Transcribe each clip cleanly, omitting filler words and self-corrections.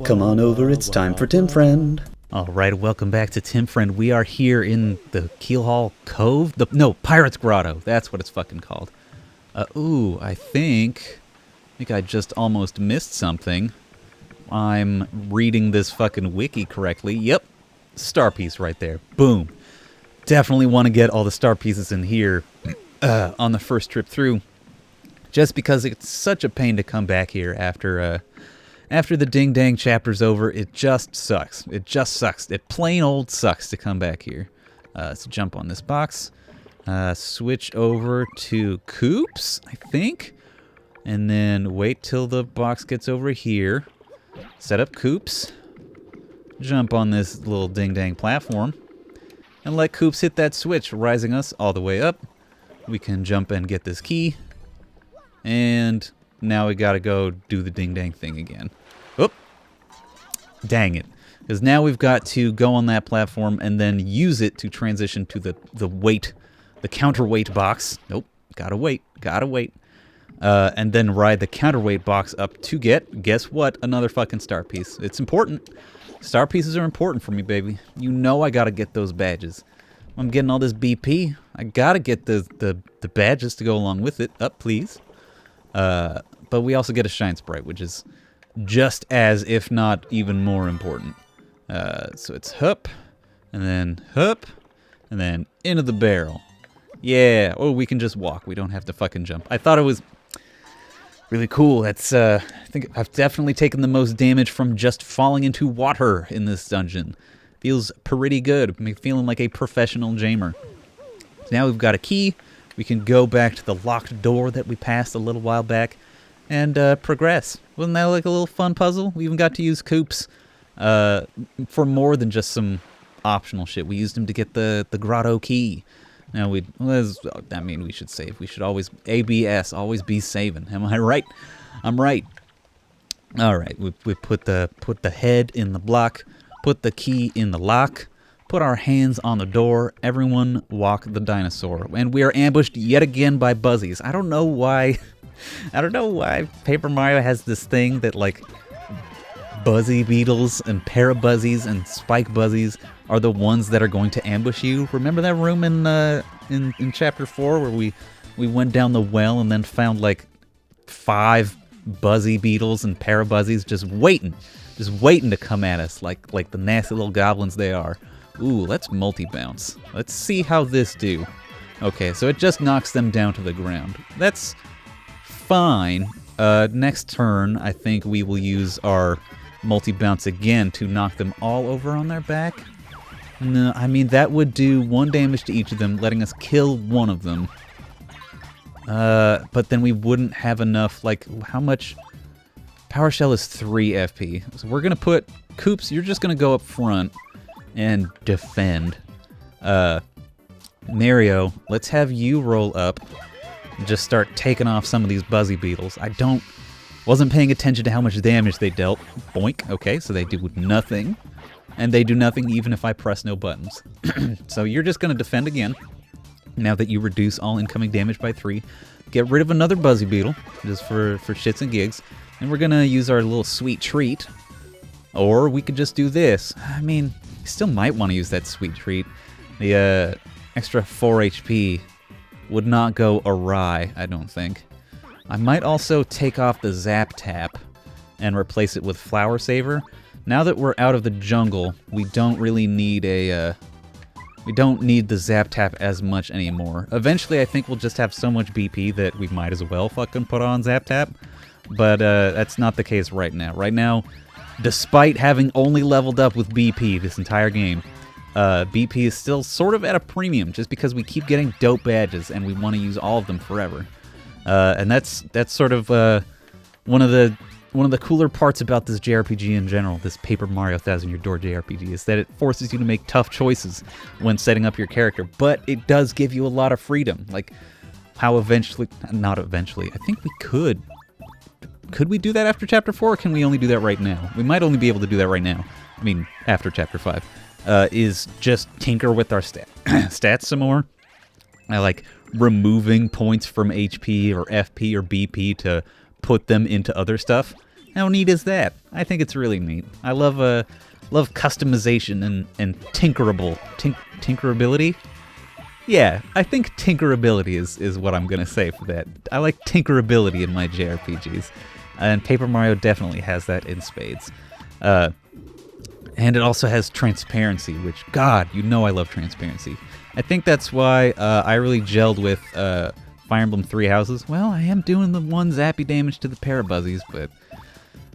Come on over, it's time for Tim Friend. Alright, welcome back to Tim Friend. We are here in the Keelhaul Cove? No, Pirate's Grotto. That's what it's fucking called. I think I just almost missed something. I'm reading this fucking wiki correctly. Yep, star piece right there. Boom. Definitely want to get all the star pieces in here on the first trip through. Just because it's such a pain to come back here after the ding-dang chapter's over. It just sucks. It just sucks. It plain old sucks to come back here. So jump on this box. Switch over to Coops, I think. And then wait till the box gets over here. Set up Coops. Jump on this little ding-dang platform. And let Coops hit that switch, rising us all the way up. We can jump and get this key. And now we gotta go do the ding-dang thing again. Oop! Dang it. Because now we've got to go on that platform and then use it to transition to the counterweight box. Nope. Gotta wait. And then ride the counterweight box up to get, guess what? Another fucking star piece. It's important. Star pieces are important for me, baby. You know I gotta get those badges. I'm getting all this BP. I gotta get the badges to go along with it. Up, please. But we also get a shine sprite, which is just as, if not even more important. So it's hup, and then into the barrel. Yeah, oh, we can just walk. We don't have to fucking jump. I thought it was really cool. That's, I think I've definitely taken the most damage from just falling into water in this dungeon. Feels pretty good. I'm feeling like a professional jamer. So now we've got a key. We can go back to the locked door that we passed a little while back and progress. Wasn't that like a little fun puzzle? We even got to use Coops for more than just some optional shit. We used him to get the grotto key. Now we should save. We should always ABS, always be saving. Am I right? I'm right. All right, we put the head in the block, put the key in the lock. Put our hands on the door. Everyone walk the dinosaur. And we are ambushed yet again by Buzzies. I don't know why Paper Mario has this thing that, like, Buzzy Beetles and Parabuzzies and Spike Buzzies are the ones that are going to ambush you. Remember that room in Chapter 4 where we went down the well and then found, like, 5 Buzzy Beetles and Parabuzzies just waiting to come at us like the nasty little goblins they are. Ooh, let's multi-bounce. Let's see how this do. Okay, so it just knocks them down to the ground. That's fine. Next turn, I think we will use our multi-bounce again to knock them all over on their back. No, I mean, that would do 1 damage to each of them, letting us kill one of them. But then we wouldn't have enough, like, how much? Power Shell is 3 FP. So we're going to put Coops, you're just going to go up front and defend. Mario, let's have you roll up and just start taking off some of these Buzzy Beetles. Wasn't paying attention to how much damage they dealt. Boink. Okay, so they do nothing. And they do nothing even if I press no buttons. So you're just going to defend again. Now that you reduce all incoming damage by 3. Get rid of another Buzzy Beetle, just for shits and gigs. And we're going to use our little sweet treat. Or we could just do this. I mean, you still might want to use that sweet treat. The extra 4 HP would not go awry, I don't think. I might also take off the Zap Tap and replace it with Flower Saver. Now that we're out of the jungle, we don't really need we don't need the Zap Tap as much anymore. Eventually, I think we'll just have so much BP that we might as well fucking put on Zap Tap. But that's not the case right now. Right now, despite having only leveled up with BP this entire game, BP is still sort of at a premium just because we keep getting dope badges and we want to use all of them forever. And that's sort of one of the cooler parts about this JRPG in general, this Paper Mario Thousand Year Door JRPG, is that it forces you to make tough choices when setting up your character, but it does give you a lot of freedom. Like how not eventually, I think we could. Could we do that after Chapter 4, or can we only do that right now? We might only be able to do that right now. I mean, after Chapter 5. Is just tinker with our stats some more. I like removing points from HP or FP or BP to put them into other stuff. How neat is that? I think it's really neat. I love customization and tinkerability. Yeah, I think tinkerability is what I'm gonna say for that. I like tinkerability in my JRPGs, and Paper Mario definitely has that in spades. And it also has transparency, which, God, you know I love transparency. I think that's why I really gelled with Fire Emblem Three Houses. Well, I am doing the one zappy damage to the Parabuzzies, but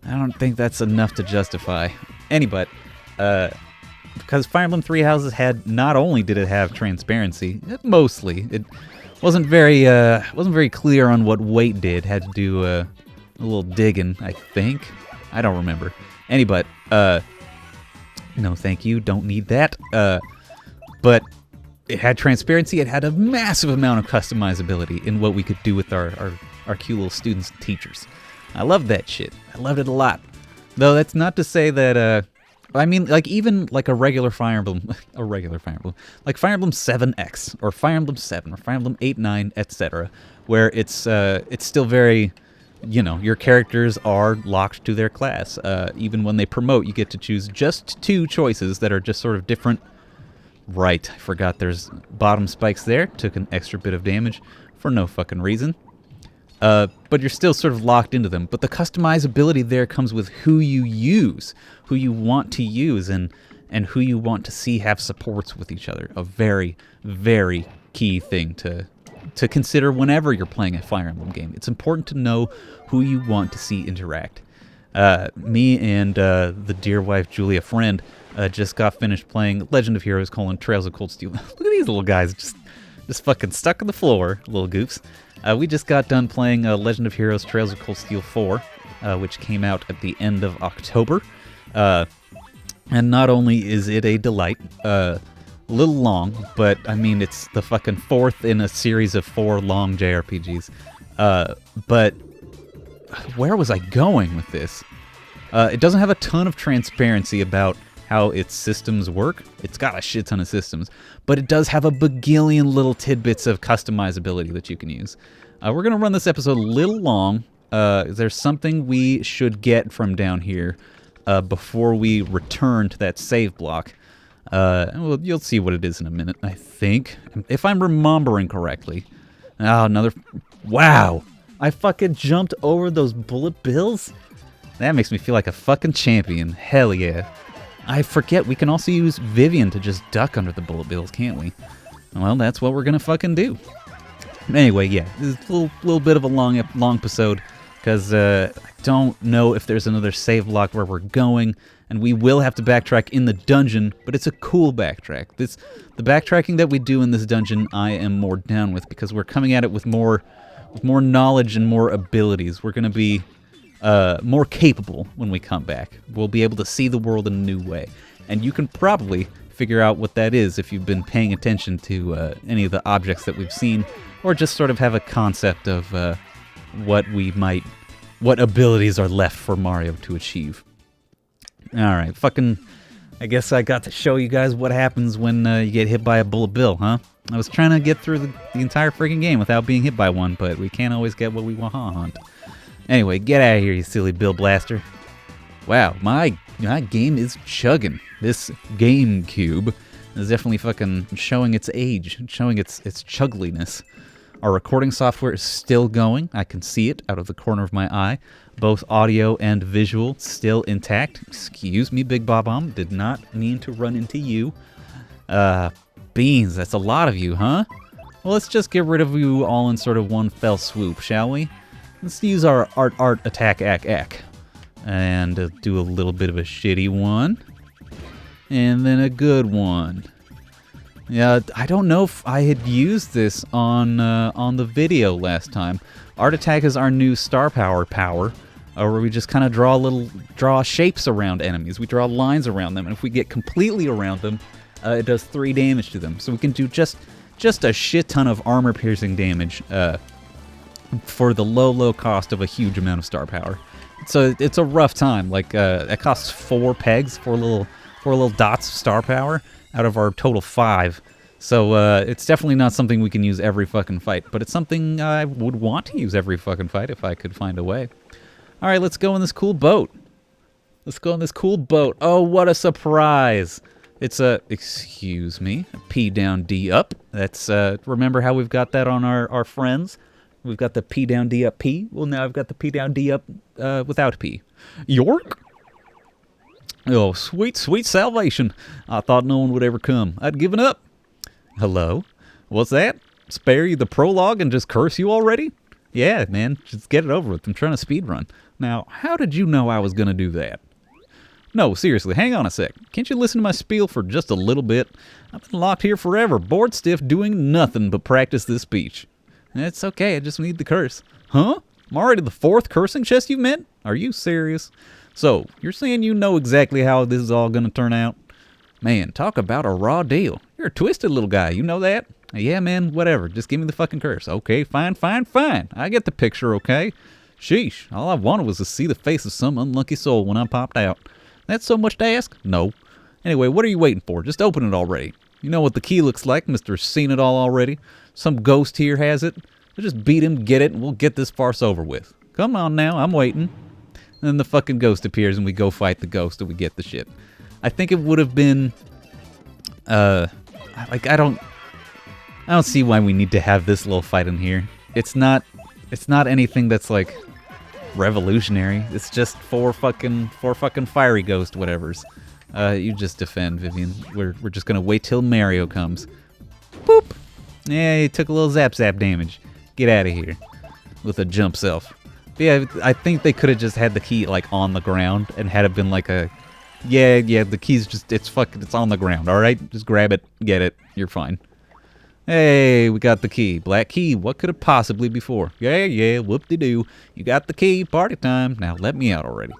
I don't think that's enough to justify. Anyway, because Fire Emblem Three Houses had, not only did it have transparency, mostly, it wasn't very clear on what weight did. Had to do a little digging, I think. I don't remember. Anyway, no thank you, don't need that. But it had transparency, it had a massive amount of customizability in what we could do with our cute little students and teachers. I loved that shit. I loved it a lot. Though that's not to say that, I mean, like, even like a regular Fire Emblem, like Fire Emblem 7X, or Fire Emblem 7, or Fire Emblem 8, 9, etc., where it's still very, you know, your characters are locked to their class. Even when they promote, you get to choose just 2 choices that are just sort of different. Right, I forgot there's bottom spikes there. Took an extra bit of damage for no fucking reason. But you're still sort of locked into them. But the customizability there comes with who you use, who you want to use, and who you want to see have supports with each other. A very, very key thing to consider whenever you're playing a Fire Emblem game. It's important to know who you want to see interact. Me and the dear wife Julia Friend just got finished playing Legend of Heroes: Trails of Cold Steel. Look at these little guys just fucking stuck on the floor, little goofs. We just got done playing Legend of Heroes: Trails of Cold Steel 4, which came out at the end of October. And not only is it a delight, a little long, but I mean, it's the fucking 4th in a series of 4 long JRPGs. But where was I going with this? It doesn't have a ton of transparency about how its systems work. It's got a shit ton of systems, but it does have a bagillion little tidbits of customizability that you can use. We're going to run this episode a little long. There's something we should get from down here before we return to that save block. Well, you'll see what it is in a minute, I think. If I'm remembering correctly. Oh, wow! I fucking jumped over those bullet bills? That makes me feel like a fucking champion. Hell yeah. I forget we can also use Vivian to just duck under the bullet bills, can't we? Well, that's what we're gonna fucking do. Anyway, yeah, this is a little bit of a long episode, because I don't know if there's another save block where we're going, and we will have to backtrack in the dungeon, but it's a cool backtrack. The backtracking that we do in this dungeon, I am more down with, because we're coming at it with more knowledge and more abilities. We're gonna be more capable when we come back. We'll be able to see the world in a new way. And you can probably figure out what that is if you've been paying attention to any of the objects that we've seen, or just sort of have a concept of what abilities are left for Mario to achieve. Alright, I guess I got to show you guys what happens when you get hit by a bullet bill, huh? I was trying to get through the entire freaking game without being hit by one, but we can't always get what we want. Anyway, get out of here, you silly Bill Blaster. Wow, my game is chugging. This GameCube is definitely fucking showing its age, showing its chugliness. Our recording software is still going. I can see it out of the corner of my eye. Both audio and visual still intact. Excuse me, Big Bob-omb. Did not mean to run into you. Beans, that's a lot of you, huh? Well, let's just get rid of you all in sort of one fell swoop, shall we? Let's use our art attack ack. And do a little bit of a shitty one. And then a good one. Yeah, I don't know if I had used this on the video last time. Art attack is our new star power, where we just kind of draw shapes around enemies. We draw lines around them, and if we get completely around them, it does 3 damage to them. So we can do just a shit ton of armor-piercing damage for the low cost of a huge amount of star power. So it's a rough time. Like it costs 4 pegs, 4 little dots of star power out of our total 5. So it's definitely not something we can use every fucking fight, but it's something I would want to use every fucking fight if I could find a way. All right, let's go in this cool boat. Let's go in this cool boat. Oh, what a surprise. It's a, excuse me, a P down, D up. That's, remember how we've got that on our friends? We've got the P down, D up, P. Well, now I've got the P down, D up without P. York? Oh, sweet, sweet salvation. I thought no one would ever come. I'd given up. Hello? What's that? Spare you the prologue and just curse you already? Yeah, man, just get it over with. I'm trying to speedrun. Now, how did you know I was going to do that? No, seriously, hang on a sec. Can't you listen to my spiel for just a little bit? I've been locked here forever, bored stiff, doing nothing but practice this speech. It's okay, I just need the curse. Huh? I'm already the 4th cursing chest you've met? Are you serious? So, you're saying you know exactly how this is all going to turn out? Man, talk about a raw deal. You're a twisted little guy, you know that? Yeah, man, whatever. Just give me the fucking curse. Okay, fine. I get the picture, okay? Sheesh, all I wanted was to see the face of some unlucky soul when I popped out. That's so much to ask? No. Anyway, what are you waiting for? Just open it already. You know what the key looks like, Mr. Seen It All already. Some ghost here has it. So just beat him, get it, and we'll get this farce over with. Come on now, I'm waiting. And then the fucking ghost appears and we go fight the ghost and we get the shit. I think it would have been, like, I don't see why we need to have this little fight in here. It's not anything that's like revolutionary. It's just four fucking fiery ghost whatevers. You just defend, Vivian. We're just gonna wait till Mario comes. Boop. Yeah, he took a little zap damage. Get out of here with a jump self. But yeah, I think they could have just had the key like on the ground and had it been like a yeah, the key's just it's on the ground, all right? Just grab it, get it. You're fine. Hey, we got the key. Black key. What could it possibly be for? Yeah, whoop-de-doo. You got the key. Party time. Now let me out already.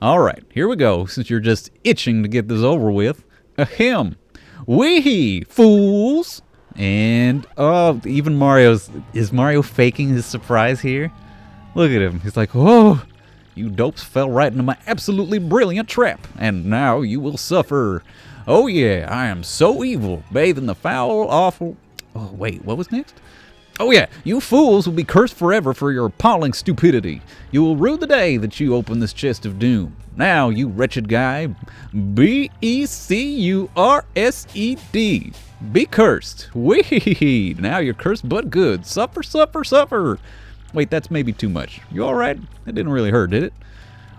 All right, here we go. Since you're just itching to get this over with. Ahem. Wee-hee, fools. And, oh, even is Mario faking his surprise here? Look at him. He's like, oh, you dopes fell right into my absolutely brilliant trap. And now you will suffer. Oh yeah, I am so evil, bathed in the foul, awful... Oh wait, what was next? Oh yeah, you fools will be cursed forever for your appalling stupidity. You will rue the day that you open this chest of doom. Now, you wretched guy, B-E-C-U-R-S-E-D. Be cursed. Wee. Now you're cursed but good. Suffer. Wait, that's maybe too much. You alright? That didn't really hurt, did it?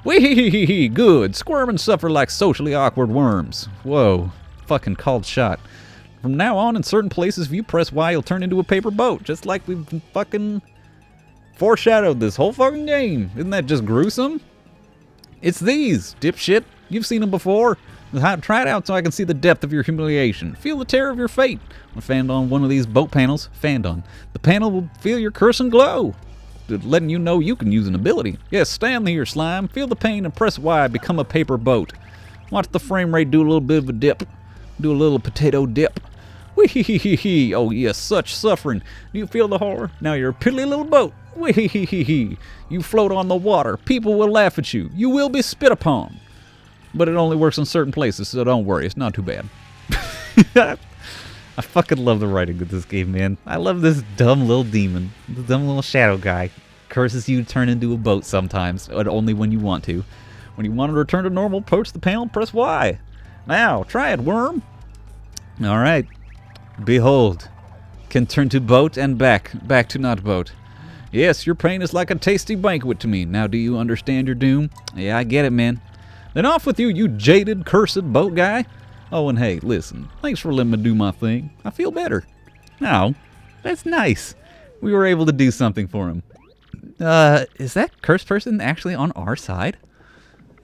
Wee, good. Squirm and suffer like socially awkward worms. Whoa, fucking called shot. From now on, in certain places, if you press Y, you'll turn into a paper boat, just like we've fucking foreshadowed this whole fucking game. Isn't that just gruesome? It's these, dipshit. You've seen them before. Try it out so I can see the depth of your humiliation. Feel the terror of your fate. When fanned on one of these boat panels, the panel will feel your curse and glow, letting you know you can use an ability. Yes, stand here, slime. Feel the pain and press Y. Become a paper boat. Watch the frame rate do a little bit of a dip. Do a little potato dip. Wee-hee-hee-hee. Oh yes, such suffering. Do you feel the horror? Now you're a piddly little boat. Wee-hee-hee-hee. You float on the water. People will laugh at you. You will be spit upon. But it only works in certain places, so don't worry. It's not too bad. I fucking love the writing of this game, man. I love this dumb little demon. The dumb little shadow guy. Curses you to turn into a boat sometimes, but only when you want to. When you want to return to normal, approach the panel, press Y. Now, try it, worm. Alright. Behold. Can turn to boat and back to not boat. Yes, your pain is like a tasty banquet to me. Now do you understand your doom? Yeah, I get it, man. Then off with you, you jaded, cursed boat guy. Oh, and hey, listen, thanks for letting me do my thing. I feel better. Now, that's nice. We were able to do something for him. Is that cursed person actually on our side?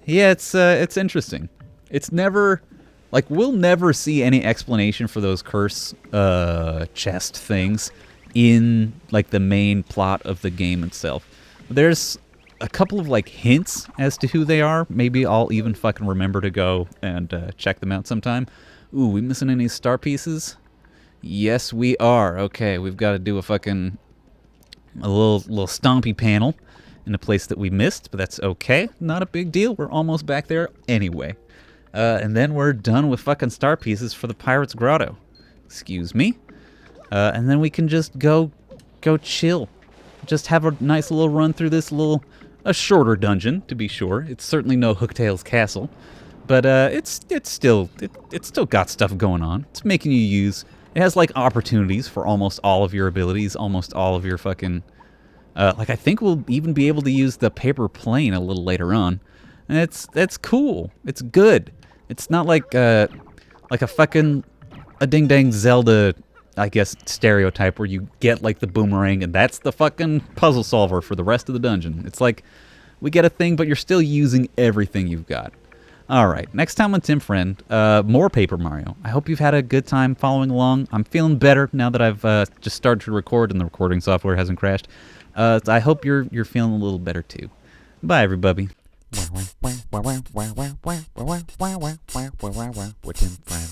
Yeah, it's interesting. It's never, like, we'll never see any explanation for those curse, chest things in, like, the main plot of the game itself. There's a couple of, like, hints as to who they are. Maybe I'll even fucking remember to go and check them out sometime. Ooh, we missing any star pieces? Yes, we are. Okay, we've got to do a little stompy panel in a place that we missed, but that's okay. Not a big deal. We're almost back there anyway. And then we're done with fucking star pieces for the Pirate's Grotto. Excuse me. And then we can just go chill. Just have a nice little run through this little a shorter dungeon, to be sure. It's certainly no Hooktail's Castle, but it's still got stuff going on. It's making you use. It has like opportunities for almost all of your abilities, almost all of your fucking. Like I think we'll even be able to use the paper plane a little later on, and that's cool. It's good. It's not like a fucking a ding dang Zelda, I guess, stereotype where you get like the boomerang and that's the fucking puzzle solver for the rest of the dungeon. It's like we get a thing, but you're still using everything you've got. All right, next time on Tim Friend, more Paper Mario. I hope you've had a good time following along. I'm feeling better now that I've just started to record and the recording software hasn't crashed. I hope you're feeling a little better too. Bye, everybody. With Tim Friend.